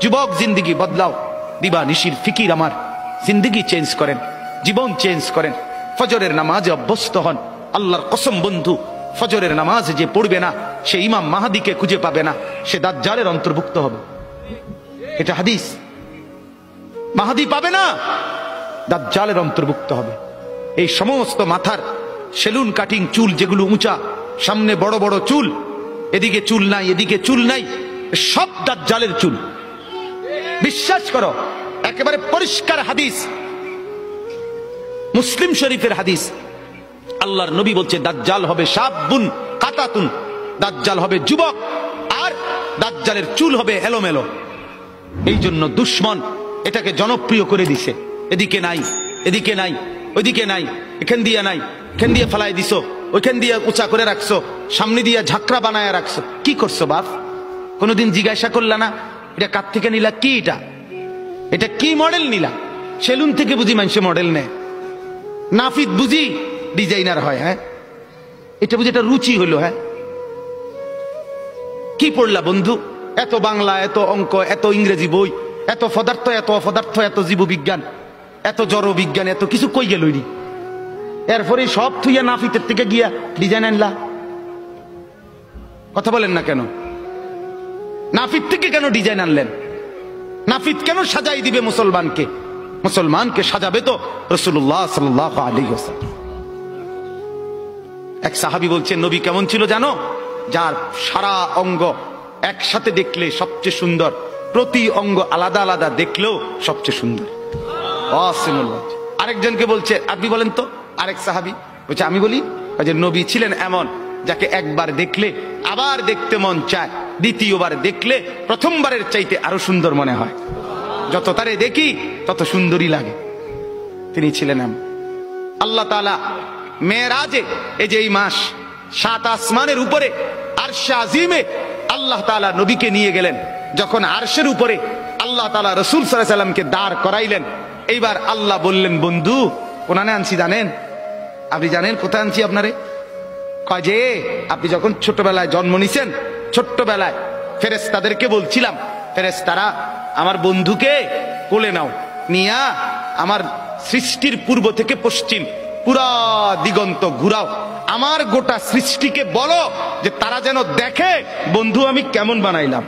যুবক জিন্দিগি বদলাও, দিবা নিশির ফিকির আমার, জিন্দিগি চেঞ্জ করেন, জীবন চেঞ্জ করেন, ফজরের নামাজে অভ্যস্ত হন। আল্লাহর কসম বন্ধু, ফজরের নামাজ যে পড়বে না সে ইমাম মাহাদিকে খুঁজে পাবে না, সে দাজ্জালের অন্তর্ভুক্ত হবে। এটা হাদিস। মাহাদি পাবে না, দাজ্জালের অন্তর্ভুক্ত হবে। এই সমস্ত মাথার সেলুন কাটিং চুল যেগুলো উঁচা, সামনে বড় বড় চুল, এদিকে চুল নাই এদিকে চুল নাই, সব দাজ্জালের চুল। বিশ্বাস করো, একেবারে পরিষ্কার হাদিস, মুসলিম শরীফের হাদিস। আল্লাহর নবী বলছে দাজ্জাল হবে শাবুন কাতাতুন, দাজ্জাল হবে যুবক, আর দাজ্জালের চুল হবে এলোমেলো। এই জন্য দুশ্মন এটাকে জনপ্রিয় করে দিছে। এদিকে নাই এদিকে নাই, ওইদিকে নাই, এখান দিয়ে নাই, এখান দিয়ে ফেলাই দিছো, ওইখান দিয়ে উঁচা করে রাখছো, সামনে দিয়ে ঝাঁকড়া বানায় রাখছো। কি করছো বাপ? কোনোদিন জিজ্ঞাসা করলা না এটা কার থেকে নিলা? কি এটা কি মডেল নিলা? সেলুন থেকে বুঝি মানুষে মডেল নেয়, নাফিদ বুঝি ডিজাইনার হয়। হ্যাঁ, এটা বুঝি এটা রুচি হলো। হ্যাঁ, কি পড়লা বন্ধু? এত বাংলা, এত অঙ্ক, এত ইংরেজি বই, এত পদার্থ, এত অপদার্থ, এত জীববিজ্ঞান, এত জড় বিজ্ঞান, এত কিছু কই গেল? এরপরে সব থুইয়া নাফিতের থেকে গিয়া ডিজাইন আনলা। কথা বলেন না কেন? নাফিত থেকে কেন ডিজাইন আনলেন? নাফিত কেন সাজাই দিবে মুসলমানকে? মুসলমানকে সাজাবে তো রাসূলুল্লাহ সাল্লাল্লাহু আলাইহি ওয়াসাল্লাম। এক সাহাবী বলছেন নবী কেমন ছিল জানো? যার সারা অঙ্গ একসাথে দেখলে সবচেয়ে সুন্দর, প্রতি অঙ্গ আলাদা আলাদা দেখলেও সবচেয়ে সুন্দর। আরেকজনকে বলছে আপনি বলেন তো। আরেক সাহাবী বলছে আমি বলি, যে নবী ছিলেন এমন যাকে একবার দেখলে আবার দেখতে মন চায়, দ্বিতীয়বার দেখলে প্রথমবারের চাইতে আরো সুন্দর মনে হয়, যত তারে দেখি তত সুন্দরই লাগে। তিনি ছিলেন এমন। আল্লাহ তাআলা মেরাজে, এই যে এই মাস, 7 আসমানের উপরে আরশে আজিমে আল্লাহ তাআলা নবীকে নিয়ে গেলেন। যখন আরশের উপরে আল্লাহ তাআলা রাসূল সাল্লাল্লাহু আলাইহি সাল্লামকে দাঁড় করাইলেন, এইবার আল্লাহ বললেন বন্ধু কোনানে আনছি জানেন? আপনি জানেন কোথায় আনছি আপনারে? কয় যে আপনি যখন ছোটবেলায় জন্ম নিছেন, ছোট্টবেলায় ফেরেশতাদেরকে বলছিলাম, ফেরেশতারা আমার বন্ধুকে কোলে নাও, নিয়া আমার সৃষ্টির পূর্ব থেকে পশ্চিম পুরা দিগন্ত ঘুরাও, আমার গোটা সৃষ্টিকে বলো যে তারা যেন দেখে বন্ধু আমি কেমন বানাইলাম।